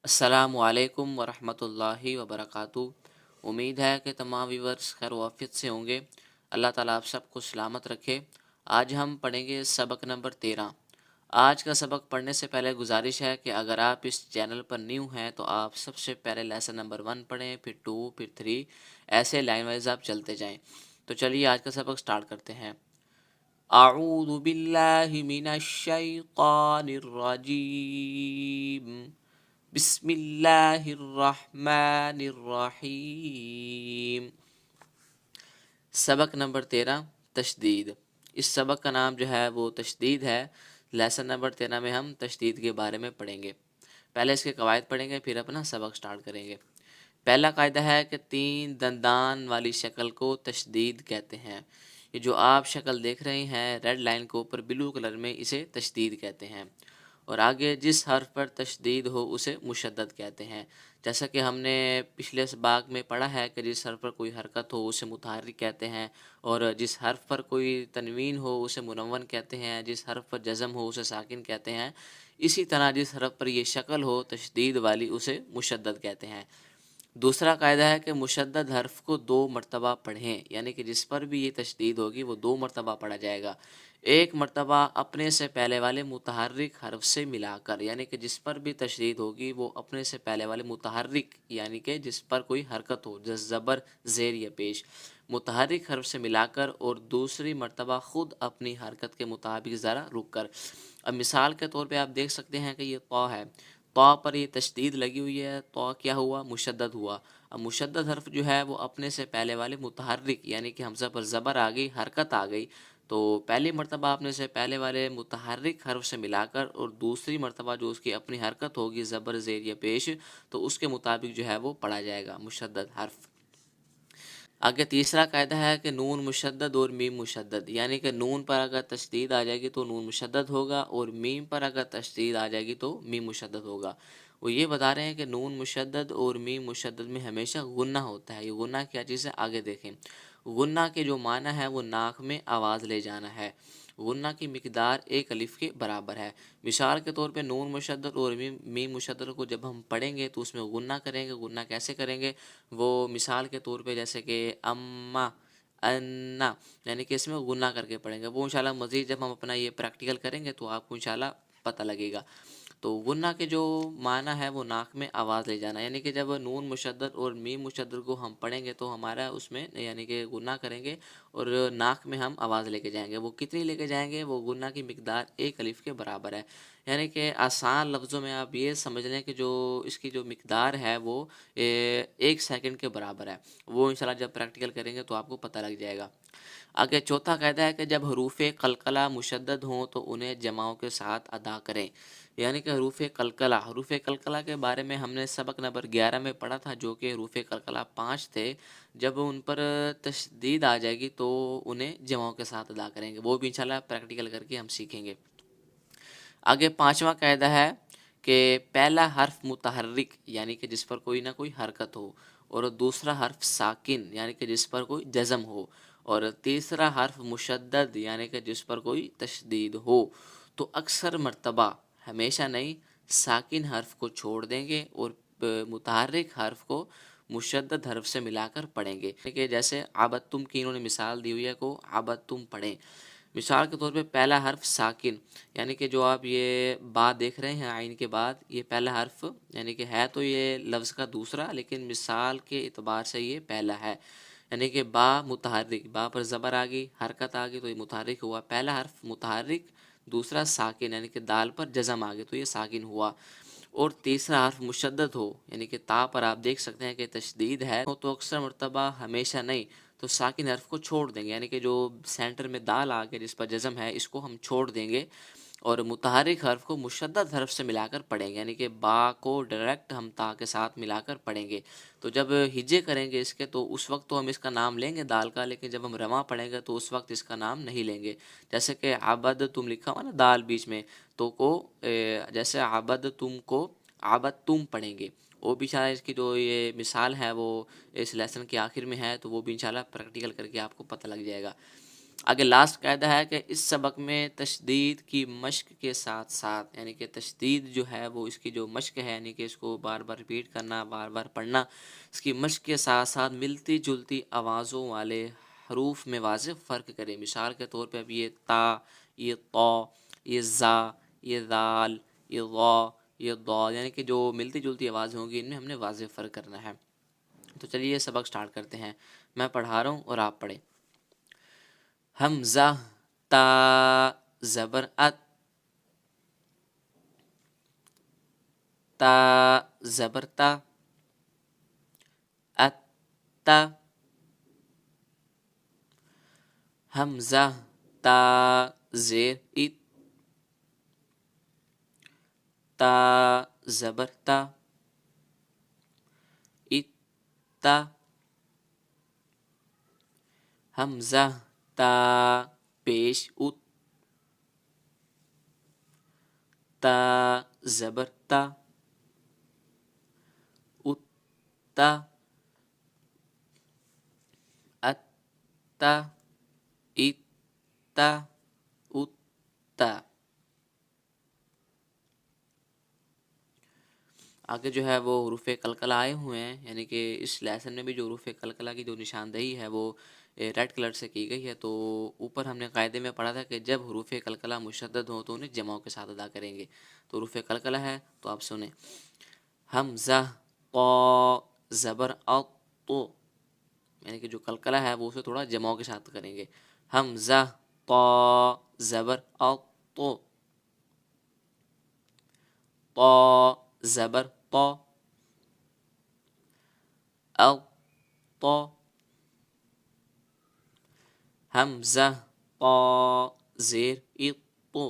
अस्सलामु अलैकुम वरहमतुल्लाहि वबरकातुहू। उम्मीद है कि तमाम व्यूवर्स खैर वाफियत से होंगे। अल्लाह ताला आप सबको सलामत रखे। आज हम पढ़ेंगे सबक नंबर 13। आज का सबक पढ़ने से पहले गुजारिश है कि अगर आप इस चैनल पर न्यू हैं तो आप सबसे पहले लेसन नंबर 1 पढ़ें, फिर 2, फिर 3, ऐसे लाइन वाइज आप चलते जाएं। तो चलिए आज का सबक स्टार्ट करते हैं। अऊज़ु बिल्लाहि मिनश शैतानिर रजीम। बिस्मिल्लाहिर्रहमानिर्रहीम। सबक नंबर 13 तशदीद। इस सबक का नाम जो है वो तशदीद है। लेसन नंबर 13 में हम तशदीद के बारे में पढ़ेंगे। पहले इसके कवायद पढ़ेंगे, फिर अपना सबक स्टार्ट करेंगे। पहला कायदा है कि 3 दंदान वाली शक्ल को तशदीद कहते हैं। ये जो आप शक्ल देख रहे हैं रेड लाइन के ऊपर ब्लू कलर में, इसे तशदीद कहते हैं। और आगे जिस हर्फ पर तशदीद हो उसे मुशद्दद कहते हैं। जैसा कि हमने पिछले सबक में पढ़ा है कि जिस हर्फ पर कोई हरकत हो उसे मुतहर्रिक कहते हैं, और जिस हर्फ पर कोई तनवीन हो उसे मुनव्वन कहते हैं, जिस हर्फ पर जज़म हो उसे साकिन कहते हैं। इसी तरह जिस हर्फ पर ये शक्ल हो तशदीद वाली उसे मुशद्दद कहते हैं। दूसरा कायदा है कि मुशद्दद हर्फ को 2 मरतबा पढ़ें, यानी कि जिस पर भी ये तशदीद होगी वो 2 मरतबा पढ़ा जाएगा। एक मरतबा अपने से पहले वाले मुतहर्रिक हर्फ से मिलाकर, यानी कि जिस पर भी तशदीद होगी वो अपने से पहले वाले मुतहर्रिक, यानी कि जिस पर कोई हरकत हो, जैसे ज़बर, ज़ेर या पेश, मुतहर्रिक हर्फ से मिलाकर, और दूसरी मरतबा ख़ुद अपनी हरकत के मुताबिक ज़रा रुक कर। अब मिसाल के तौर पे आप देख सकते हैं कि ये तौ है, तौ पर ये तशदीद लगी हुई है, तौ क्या हुआ, मुशद्दद हुआ। अब मुशद्दद हर्फ जो है वो अपने से पहले वाले मुतहर्रिक, यानी कि हमज़ा पर ज़बर आ गई, हरकत आ गई, तो पहली मरतबा आपने से पहले वाले मुतहर्रिक हर्फ से मिलाकर, और दूसरी मरतबा जो उसकी अपनी हरकत होगी ज़बर, ज़ेर या पेश, तो उसके मुताबिक जो है वो पढ़ा जाएगा मुशद्दद हर्फ। आगे तीसरा कायदा है कि नून मुशद्दद और मीम मुशद्दद, यानी कि नून पर अगर तशदीद आ जाएगी तो नून मुशद्दद होगा, और मीम पर अगर तशदीद आ जाएगी तो मीम मुशद्दद होगा। वो ये बता रहे हैं कि नून मुशद्दद और मीम मुशद्दद में हमेशा गुन्ना होता है। ये गुन्ना क्या चीज़ है, आगे देखें। गुन्ना के जो माना है वो नाक में आवाज़ ले जाना है। गुन्ना की मिकदार 1 अलिफ के बराबर है। मिसाल के तौर पे नून मुशद्दद और मीम मुशद्दद को जब हम पढ़ेंगे तो उसमें गुन्ना करेंगे। गुन्ना कैसे करेंगे, वो मिसाल के तौर पे जैसे कि अम्मा, अन्ना, यानी कि इसमें गुन्ना करके पढ़ेंगे। वो इंशाल्लाह मज़ीद जब हम अपना ये प्रैक्टिकल करेंगे तो आपको इंशाल्लाह पता लगेगा। तो गुन्ना के जो माना है वो नाक में आवाज़ ले जाना, यानी कि जब नून मुशद्दद और मीम मुशद्दद को हम पढ़ेंगे तो हमारा उसमें यानी कि गुन्ना करेंगे और नाक में हम आवाज़ लेके जाएंगे। वो कितनी लेके जाएंगे, वो गुन्ना की मिकदार 1 अलिफ के बराबर है। यानी कि आसान लफ्ज़ों में आप ये समझ लें कि जो इसकी जो मिकदार है वो 1 सेकंड के बराबर है। वो इंशाल्लाह जब प्रैक्टिकल करेंगे तो आपको पता लग जाएगा। आगे चौथा कायदा है कि जब हरूफ कलकला मुशद्दद हों तो उन्हें जमाओं के साथ अदा करें। यानी कि हरूफ कलकला के बारे में हमने सबक नंबर 11 में पढ़ा था, जो कि हरूफ कलकला 5 थे। जब उन पर तशदीद आ जाएगी तो उन्हें जमाओं के साथ अदा करेंगे। वो भी इंशाल्लाह प्रैक्टिकल करके हम सीखेंगे। आगे पांचवा कायदा है कि पहला हर्फ मुतहर्रिक, यानी कि जिस पर कोई ना कोई हरकत हो, और दूसरा हर्फ साकिन, यानी कि जिस पर कोई जज़म हो, और तीसरा हर्फ मुशद्दद, यानी कि जिस पर कोई तशदीद हो, तो अक्सर मर्तबा, हमेशा नहीं, साकिन हर्फ को छोड़ देंगे और मुतहर्रिक हर्फ को मुशद्दद हर्फ से मिलाकर पढ़ेंगे। कि जैसे आबत्तुम की इन्होंने मिसाल दी हुई है, को आबत्तुम पढ़ें। मिसाल के तौर पे पहला हर्फ साकिन, यानी कि जो आप ये बा देख रहे हैं आइन के बाद, ये पहला हर्फ, यानी कि है तो ये लफ्ज़ का दूसरा, लेकिन मिसाल के एतबार से ये पहला है। यानी कि बा मुतहर्रिक, बा पर ज़बर आ गई, हरकत आ गई तो ये मुतहर्रिक हुआ। पहला हर्फ मुतहर्रिक, दूसरा साकिन, यानी कि दाल पर जज़म आ गई तो ये साकिन हुआ। और तीसरा हर्फ मुशद्दद हो, यानी कि ता पर आप देख सकते हैं कि तशदीद है, तो अक्सर मरतबा, हमेशा नहीं, तो साकिन हर्फ को छोड़ देंगे, यानी कि जो सेंटर में दाल आ गया जिस पर जज़म है इसको हम छोड़ देंगे, और मुतहर्रिक हर्फ को मुशद्दद हर्फ से मिलाकर पढ़ेंगे, यानी कि बा को डायरेक्ट हम ता के साथ मिलाकर पढ़ेंगे। तो जब हिज्जे करेंगे इसके तो उस वक्त तो हम इसका नाम लेंगे दाल का, लेकिन जब हम रमा पढ़ेंगे तो उस वक्त इसका नाम नहीं लेंगे। जैसे कि आबद तुम लिखा हुआ ना दाल बीच में, तो को जैसे आबद तुम को आबद तुम पढ़ेंगे। वो भी इंशाल्लाह इसकी जो ये मिसाल है वो इस लेसन के आखिर में है, तो वो भी इंशाल्लाह प्रैक्टिकल करके आपको पता लग जाएगा। آگے لاسٹ قاعدہ ہے کہ اس سبق میں تشدید کی مشق کے ساتھ ساتھ، یعنی کہ تشدید جو ہے وہ اس کی جو مشق ہے، یعنی کہ اس کو بار بار ریپیٹ کرنا، بار بار پڑھنا، اس کی مشق کے ساتھ ساتھ ملتی جلتی آوازوں والے حروف میں واضح فرق کریں۔ مثال کے طور پہ اب یہ تا، یہ طا، یہ زا، یہ ذال، یہ ضا، یہ ضاد، یعنی کہ جو ملتی جلتی آواز ہوں گی ان میں ہم نے واضح فرق کرنا ہے۔ تو چلیے یہ سبق سٹارٹ کرتے ہیں، میں پڑھا رہا ہوں اور آپ پڑھیں۔ حمزہ تا زبر ات، تا زبر تا، ات تا، حمزہ تا زیر ات، تا زبر تا، ات تا، حمزہ تا پیش ات، تا زبر تا، ات تا، ات تا، ات تا، ات تا۔ آگے جو ہے وہ حروف قلقلہ آئے ہوئے ہیں، یعنی کہ اس لیسن میں بھی جو حروف قلقلہ کی جو نشاندہی ہے وہ ریڈ کلر سے کی گئی ہے۔ تو اوپر ہم نے قاعدے میں پڑھا تھا کہ جب حروف قلقلہ مشدد ہوں تو انہیں جمعوں کے ساتھ ادا کریں گے۔ تو حروف قلقلہ ہے تو آپ سنیں، حمزہ قا زبر ا تو، یعنی کہ جو قلقلہ ہے وہ اسے تھوڑا جمعوں کے ساتھ کریں گے۔ حمزہ قا زبر ا تو، قا زبر قا، ا تو، حمزہ قا زیر ا تو،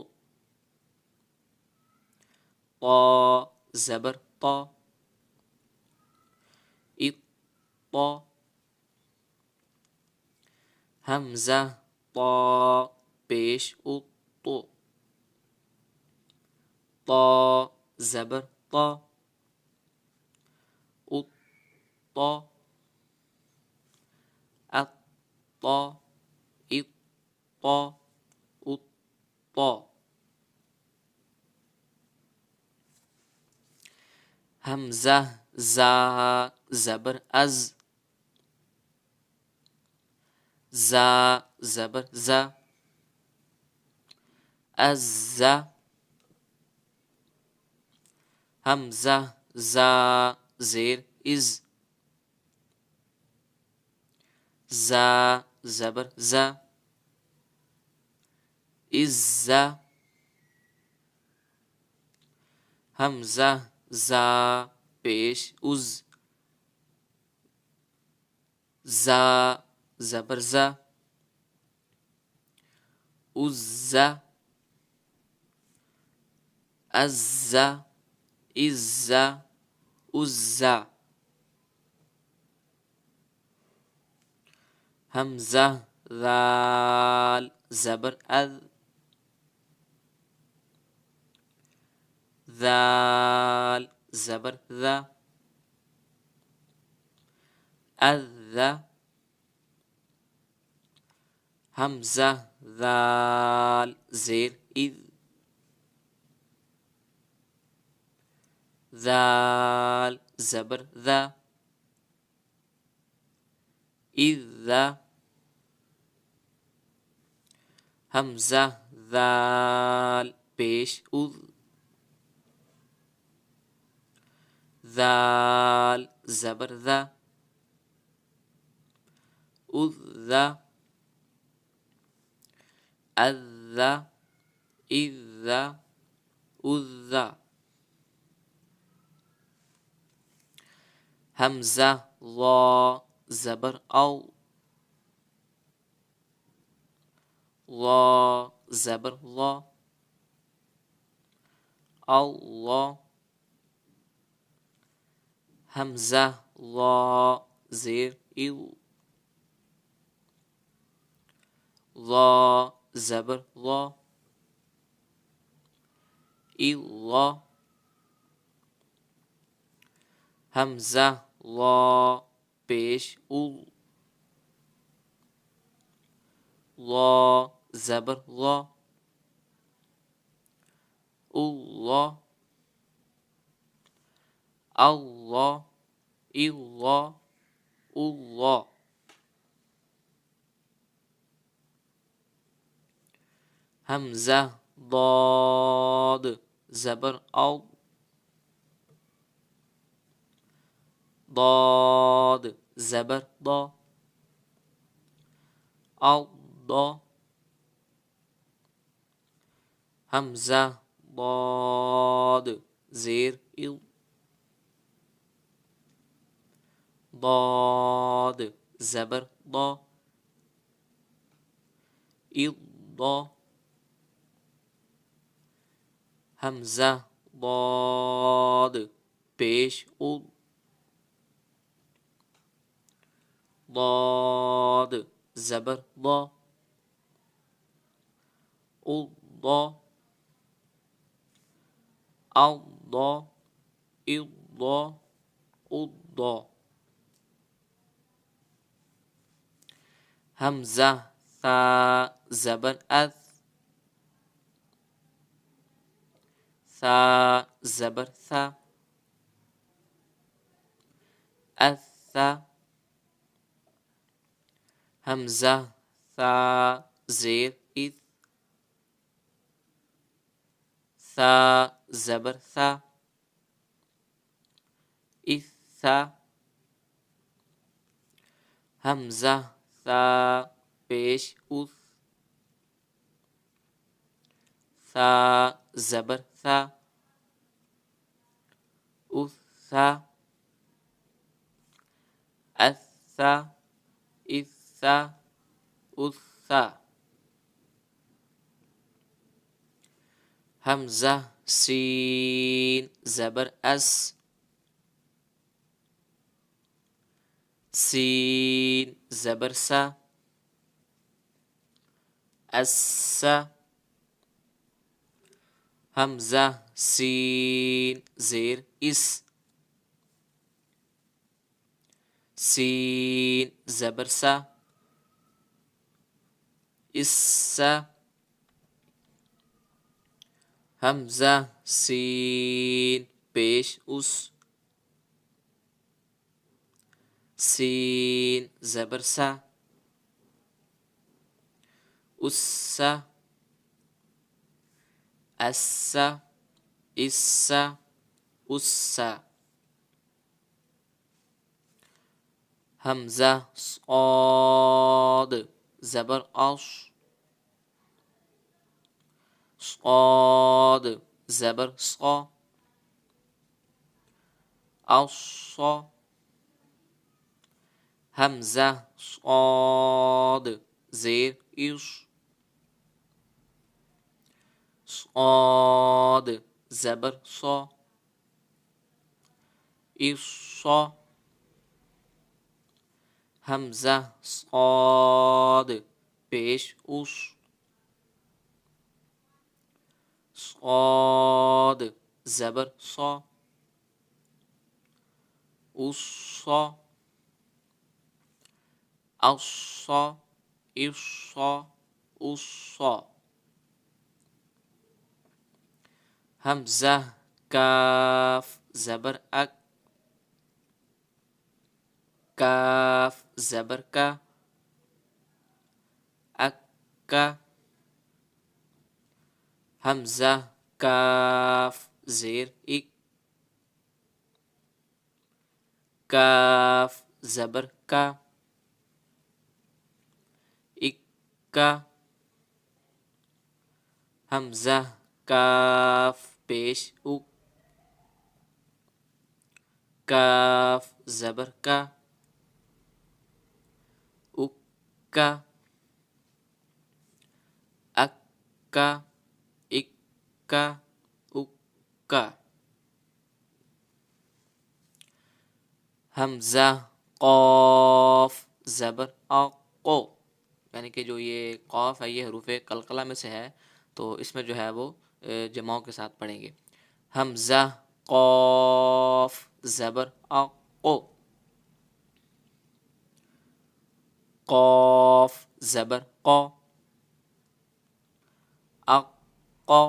قا زبر قا، ا تو، حمزہ طا پیش ات تو، طا زبر طا، ات طا، ات طا، ات طا، ات طا۔ حمزہ زا زبر از، زا زبر زا، الزا، حمزہ زا زیر از، زا زبر زا، عزا، حمزہ زا پیش از، زا زبر زا، عزا، عزا، عزا، عزا۔ حمزہ ذال زبر اذ، ذال زبر ذا، اذا، حمزہ ذال زیر اذ، ذال زبر ذا، اذا، حمزہ ذال پیش اذ، ذال زبر ذا، اذا، اذا، اذا، اذا۔ حمزہ ضا زبر او، ضا زبر ضا، اللہ، حمزہ ضا زیر اض، ضا زبر ضا، اللہ، حمزہ ضا پیش اض، اللہ زبر لا، اللہ، اللہ، اللہ، اللہ، حمزہ ضاد زبر او، ضاد زبر ضا، او ضا، حمزہ ضاد زیر ال، ضاد زبر ضا، ضا، حمزہ ضاد پیش ال، ضاد زبر ضا، الضا، الضا، الضا، الضا، حمزہ ثا زبر اث، ثا زبر ثا، اثا، حمزہ ثا زیر اث، ثا زبر ثا، اثا، حمزہ ثا پیش اث، ثا زبر ثا، اثا، اثا، اثا، اثا، حمزہ سین زبر اس، سین زبر سا، اسا، حمزہ سین زیر اس، سین زبر سا، اسا، حمزہ سین پیش اس، سین زبر سا، اسا، اسا، اسا، اسا، حمزہ صاد زبر اش، صاد زبر صا، اصا، حمزہ صاد زیر اش، صاد زبر صا، اصا، حمزہ صاد پیش اش، صاد زبر صا، اصا، اصا، اصا، اصا، حمزہ کاف زبر اک، کاف زبر کا، اکا، حمزہ کاف زیر اک، کاف زبر کا، اکا، حمزہ کاف پیش اک، کاف زبر کا، اکا، اکا، اکا، اکا، حمزہ قاف زبر اقو، یعنی کہ جو یہ قاف ہے یہ حروف قلقلہ میں سے ہے، تو اس میں جو ہے وہ جماؤں کے ساتھ پڑھیں گے. حمزہ قاف زبر اقو، قاف زبر قا، قو،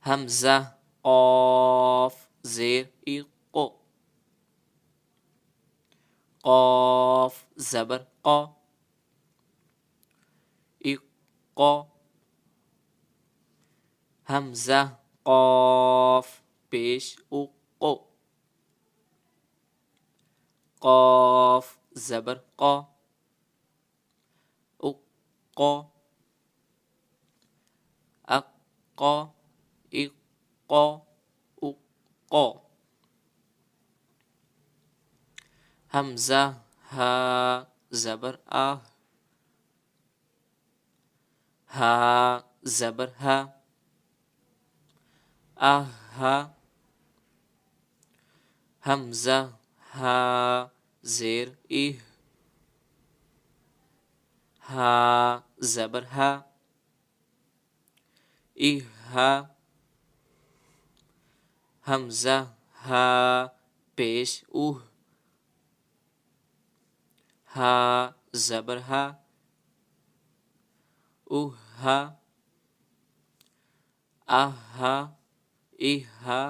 حمزہ قاف زیر ای قو، قاف زبر قو، ای قو، حمزہ قاف پیش او قو، قاف زبر قو، او قو، اقو، ای قو، او قو، حمزہ ہا زبر آ، ہا زبر ہا، ہا، حمزہ ہا زیر ای، ہا زبر ہا، ای ہا، حمزہ ہا پیش اوہ، ہا زبر ہا، اوہ ہا، ہا، ای ہا،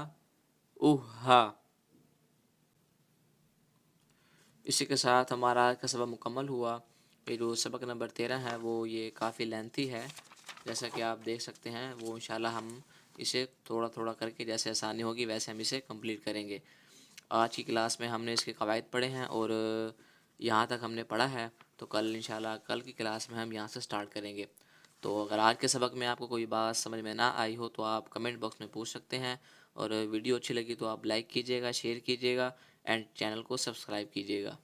اوہ ہا۔ اسی کے ساتھ ہمارا آج کا سبق مکمل ہوا۔ یہ جو سبق نمبر 13 ہے وہ یہ کافی لینتھی ہے، جیسا کہ آپ دیکھ سکتے ہیں۔ وہ انشاءاللہ ہم اسے تھوڑا تھوڑا کر کے جیسے آسانی ہوگی ویسے ہم اسے کمپلیٹ کریں گے۔ آج کی کلاس میں ہم نے اس کے قواعد پڑھے ہیں اور یہاں تک ہم نے پڑھا ہے، تو کل انشاءاللہ کل کی کلاس میں ہم یہاں سے سٹارٹ کریں گے۔ تو اگر آج کے سبق میں آپ کو کوئی بات سمجھ میں نہ آئی ہو تو آپ کمنٹ باکس میں پوچھ سکتے ہیں، اور ویڈیو اچھی لگی تو آپ لائک کیجیے گا، شیئر کیجیے گا اینڈ چینل کو سبسکرائب کیجیے گا۔